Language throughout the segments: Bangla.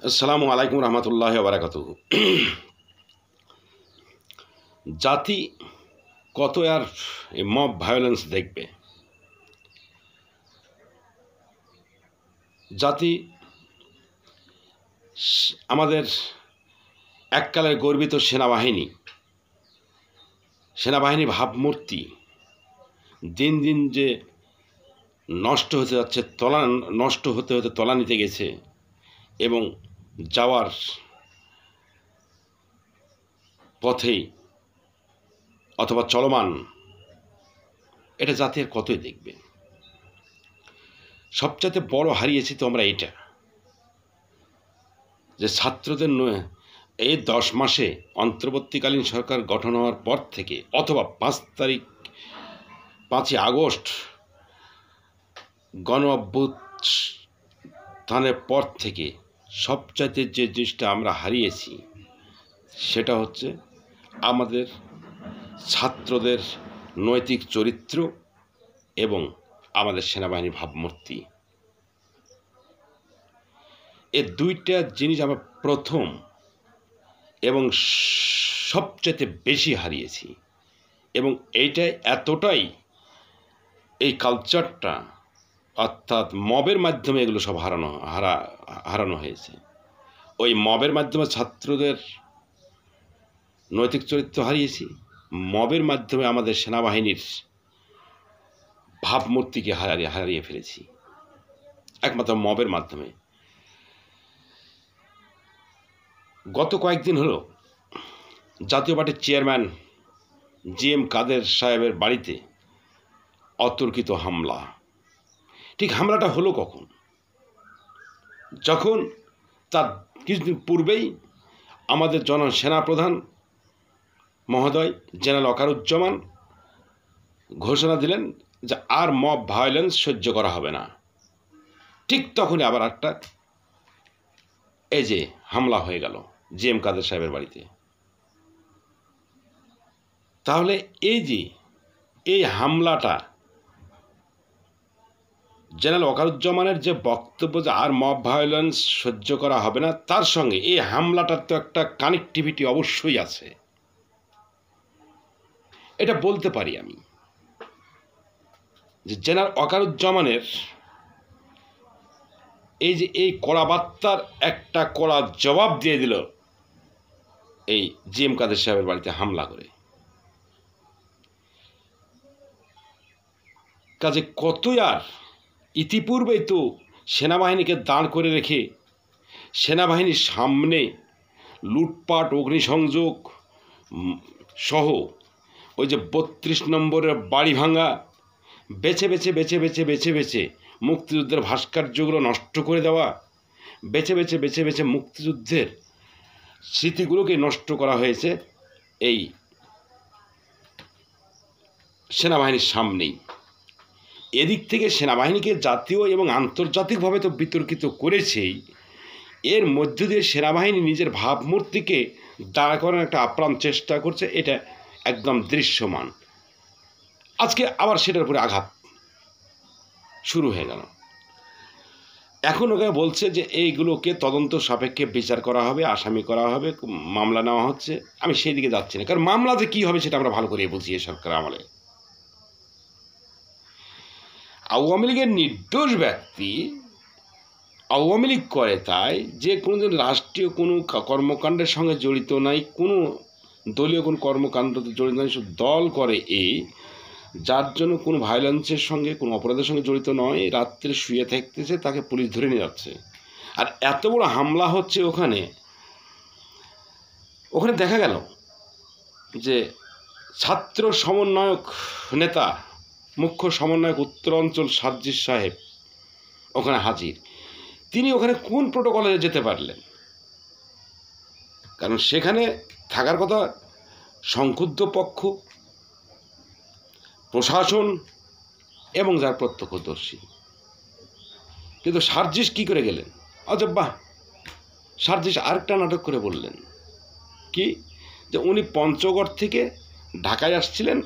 আসসালামু আলাইকুম রহমতুল্লাহ বারাকাতুহু। জাতি কত আর মব ভায়োলেন্স দেখবে? জাতি আমাদের এককালের গর্বিত সেনাবাহিনী ভাবমূর্তি দিন দিন যে নষ্ট হতে যাচ্ছে, নষ্ট হতে হতে তলানিতে গেছে এবং যাওয়ার পথেই অথবা চলমান, এটা জাতি আর কতই দেখবে? সবচাইতে বড় হারিয়েছি তো আমরা এটা, যে ছাত্রদের এই 10 মাসে অন্তর্বর্তীকালীন সরকার গঠন হওয়ার পর থেকে অথবা 5ই আগস্ট গণ অভ্যুত্থানের পর থেকে সবচাইতে যে জিনিসটা আমরা হারিয়েছি সেটা হচ্ছে আমাদের ছাত্রদের নৈতিক চরিত্র এবং আমাদের সেনাবাহিনীর ভাবমূর্তি। এই দুইটা জিনিস আমরা প্রথম এবং সবচেয়ে বেশি হারিয়েছি, এবং এইটাই এতটাই এই কালচারটা অর্থাৎ মবের মাধ্যমে এগুলো সব হারানো হয়েছে। ওই মবের মাধ্যমে ছাত্রদের নৈতিক চরিত্র হারিয়েছি, মবের মাধ্যমে আমাদের সেনাবাহিনীর ভাবমূর্তিকে হারিয়ে ফেলেছি, একমাত্র মবের মাধ্যমে। গত কয়েকদিন হলো জাতীয় পার্টির চেয়ারম্যান GM কাদের সাহেবের বাড়িতে অতর্কিত হামলা। ঠিক হামলাটা হলো কখন? যখন তার কিছুদিন পূর্বেই আমাদের সেনাপ্রধান মহোদয় জেনারেল ওয়াকারুজ্জামান ঘোষণা দিলেন যে আর মব ভায়োলেন্স সহ্য করা হবে না। ঠিক তখনই আবার একটা এই যে হামলা হয়ে গেল GM কাদের সাহেবের বাড়িতে। তাহলে এই হামলাটা জেনারেল ওয়াকারুজ্জামানের যে বক্তব্য যে আর মব ভায়োলেন্স সহ্য করা হবে না, তার সঙ্গে এই হামলাটার তো একটা কানেক্টিভিটি অবশ্যই আছে। এটা বলতে পারি আমি যে জেনারেল ওয়াকারুজ্জামানের এই কড়া বার্তার একটা কড়া জবাব দিয়ে দিল এই GM কাদের সাহেবের বাড়িতে হামলা করে। কাজে কতই আর ইতিপূর্বেই তো সেনাবাহিনীকে দাঁড় করে রেখে সেনাবাহিনীর সামনে লুটপাট, অগ্নিসংযোগ সহ ওই যে 32 নম্বরের বাড়ি ভাঙা, বেছে বেছে মুক্তিযুদ্ধের ভাস্কর্যগুলো নষ্ট করে দেওয়া, বেছে বেছে মুক্তিযুদ্ধের স্মৃতিগুলোকে নষ্ট করা হয়েছে এই সেনাবাহিনীর সামনেই। এদিক থেকে সেনাবাহিনীকে জাতীয় এবং আন্তর্জাতিকভাবে তো বিতর্কিত করেছেই, এর মধ্য দিয়ে সেনাবাহিনী নিজের ভাবমূর্তিকে দাঁড়া করার একটা আপ্রাণ চেষ্টা করছে, এটা একদম দৃশ্যমান। আজকে আবার সেটার উপরে আঘাত শুরু হয়ে গেল। এখন ওকে বলছে যে এইগুলোকে তদন্ত সাপেক্ষে বিচার করা হবে, আসামি করা হবে, মামলা নেওয়া হচ্ছে। আমি সেই দিকে যাচ্ছি না, কারণ মামলাতে কী হবে সেটা আমরা ভালো করে বুঝিয়ে সরকার আমলে আওয়ামী লীগের নির্দোষ ব্যক্তি আওয়ামী লীগ করে, তাই যে কোনোদিন রাষ্ট্রীয় কোনো কর্মকাণ্ডের সঙ্গে জড়িত নাই, কোনো দলীয় কোনো কর্মকাণ্ডতে জড়িত নাই, সব দল করে যার জন্য কোনো ভায়োলেন্সের সঙ্গে কোনো অপরাধের সঙ্গে জড়িত নয়, রাত্রে শুয়ে থাকতেছে, তাকে পুলিশ ধরে নিয়ে যাচ্ছে। আর এত বড় হামলা হচ্ছে ওখানে দেখা গেল যে ছাত্র সমন্বয়ক নেতা, মুখ্য সমন্বয়ক উত্তরাঞ্চল সার্জিস সাহেব ওখানে হাজির। তিনি ওখানে কোন প্রোটোকলে যেতে পারলেন? কারণ সেখানে থাকার কথা সংক্ষুব্ধ পক্ষ, প্রশাসন এবং যার প্রত্যক্ষদর্শী। কিন্তু সার্জিস কী করে গেলেন? অজব বাহ! সার্জিস আরেকটা নাটক করে বললেন কি, যে উনি পঞ্চগড় থেকে ঢাকায় আসছিলেন,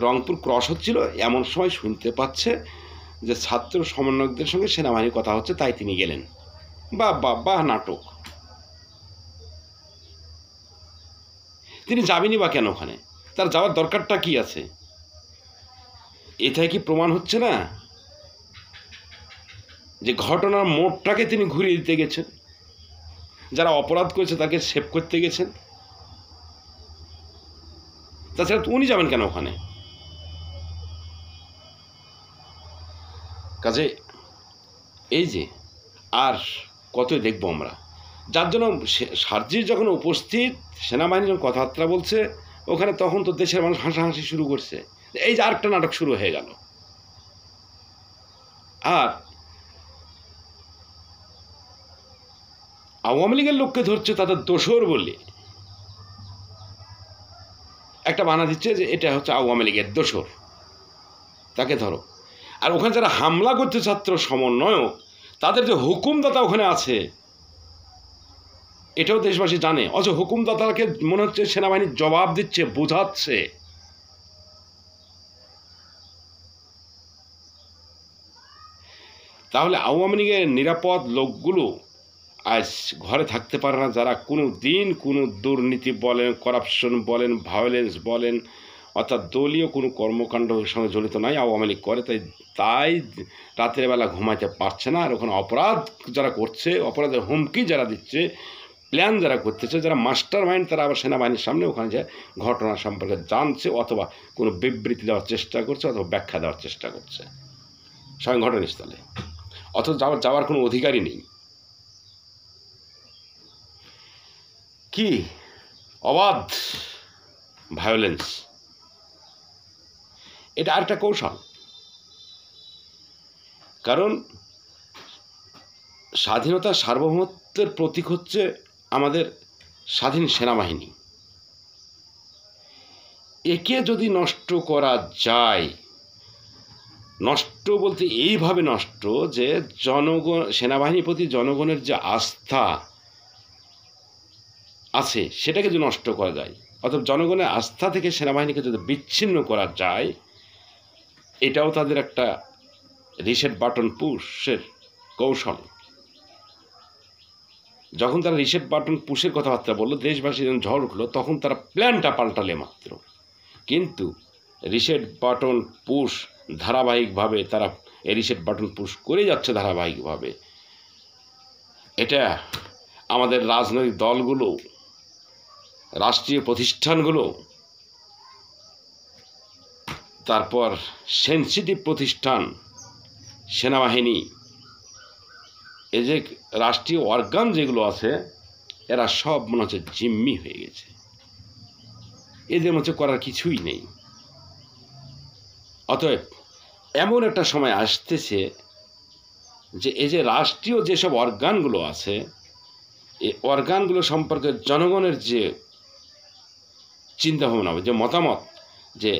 রংপুর ক্রস হচ্ছিল, এমন সময় শুনতে পাচ্ছে যে ছাত্র সমন্বয়কদের সঙ্গে সেনাবাহিনীর কথা হচ্ছে, তাই তিনি গেলেন। বাহ নাটক! তিনি যাবেনই বা কেন ওখানে? তার যাওয়ার দরকারটা কি আছে? এটাই কি প্রমাণ হচ্ছে না যে ঘটনার মোড়টাকে তিনি ঘুরিয়ে দিতে গেছেন? যারা অপরাধ করেছে তাকে সেভ করতে গেছেন। তাছাড়া উনি যাবেন কেন ওখানে? কাজে এই যে আর কতই দেখবো আমরা, যার জন্য সার্জিস যখন উপস্থিত, সেনাবাহিনী যখন কথাবার্তা বলছে ওখানে, তখন তো দেশের মানুষ হাসাহাসি শুরু করছে। এই যে আরেকটা নাটক শুরু হয়ে গেল। আর আওয়ামী লীগের লোককে ধরছে তাদের দোসর বলে একটা বানা দিচ্ছে যে এটা হচ্ছে আওয়ামী লীগের দোসর, তাকে ধরো। আর ওখানে যারা হামলা করছে ছাত্র সমন্বয়ক, তাদের যে হুকুমদাতা ওখানে আছে এটাও দেশবাসী জানে। অথচ হুকুমদাতাকে মনে হচ্ছে সেনাবাহিনীর জবাব দিচ্ছে, বোঝাচ্ছে। তাহলে আওয়ামী লীগের নিরাপদ লোকগুলো আজ ঘরে থাকতে পারে না, যারা কোনো দিন কোনো দুর্নীতি বলেন, করাপশন বলেন, ভায়োলেন্স বলেন, অর্থাৎ দলীয় কোনো কর্মকাণ্ডের সঙ্গে জড়িত নাই, আওয়ামী লীগ করে। তাই রাতের বেলা ঘুমাইতে পারছে না। আর ওখানে অপরাধ যারা করছে, অপরাধের হুমকি যারা দিচ্ছে, প্ল্যান যারা করতেছে, যারা মাস্টার মাইন্ড, তারা আবার সেনাবাহিনীর সামনে ওখানে যে ঘটনা সম্পর্কে জানছে, অথবা কোনো বিবৃতি দেওয়ার চেষ্টা করছে, অথবা ব্যাখ্যা দেওয়ার চেষ্টা করছে স্বয়ং ঘটনাস্থলে, অথচ যাওয়ার কোনো অধিকারই নেই। কি অবাধ ভায়োলেন্স! এটা আরেকটা কৌশল। কারণ স্বাধীনতা সার্বভৌমত্বের প্রতীক হচ্ছে আমাদের স্বাধীন সেনাবাহিনী। একে যদি নষ্ট করা যায়, নষ্ট বলতে এইভাবে নষ্ট যে জনগণ, সেনাবাহিনীর প্রতি জনগণের যে আস্থা আছে সেটাকে যদি নষ্ট করা যায়, অর্থাৎ জনগণের আস্থা থেকে সেনাবাহিনীকে যদি বিচ্ছিন্ন করা যায়, এটাও তাদের একটা রিসেট বাটন পুশের কৌশল। যখন তারা রিসেট বাটন পুশের কথাবার্তা বললো, দেশবাসী যখন ঝড় উঠলো, তখন তারা প্ল্যানটা পাল্টালে মাত্র। কিন্তু রিসেট বাটন পুশ ধারাবাহিকভাবে তারা এই রিসেট বাটন পুশ করে যাচ্ছে ধারাবাহিকভাবে। এটা আমাদের রাজনৈতিক দলগুলো, রাষ্ট্রীয় প্রতিষ্ঠানগুলো, তারপর সেনসিটিভ প্রতিষ্ঠান, সেনাবাহিনী, এই যে রাষ্ট্রীয় অর্গান যেগুলো আছে, এরা সব মনে হচ্ছে জিম্মি হয়ে গেছে। এদের মধ্যে করার কিছুই নেই। অতএব এমন একটা সময় আসতেছে যে এই যে রাষ্ট্রীয় যেসব অর্গানগুলো আছে, এই অর্গানগুলো সম্পর্কে জনগণের যে চিন্তাভাবনা, যে মতামত, যে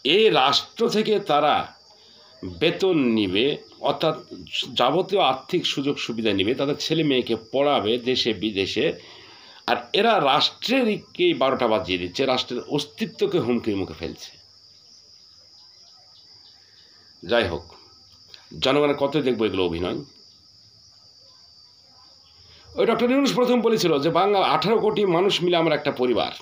এই রাষ্ট্র থেকে তারা বেতন নিবে, অর্থাৎ যাবতীয় আর্থিক সুযোগ সুবিধা নিবে, তাদের ছেলে মেয়েকে পড়াবে দেশে বিদেশে, আর এরা রাষ্ট্রেরকেই 12টা বাজিয়ে দিচ্ছে, রাষ্ট্রের অস্তিত্বকে হুমকির মুখে ফেলছে। যাই হোক, জনগণের কত দেখবো এগুলো অভিনয়। ওই ডক্টর ইউনূস প্রথম বলেছিল যে বাংলা 18 কোটি মানুষ মিলে আমরা একটা পরিবার।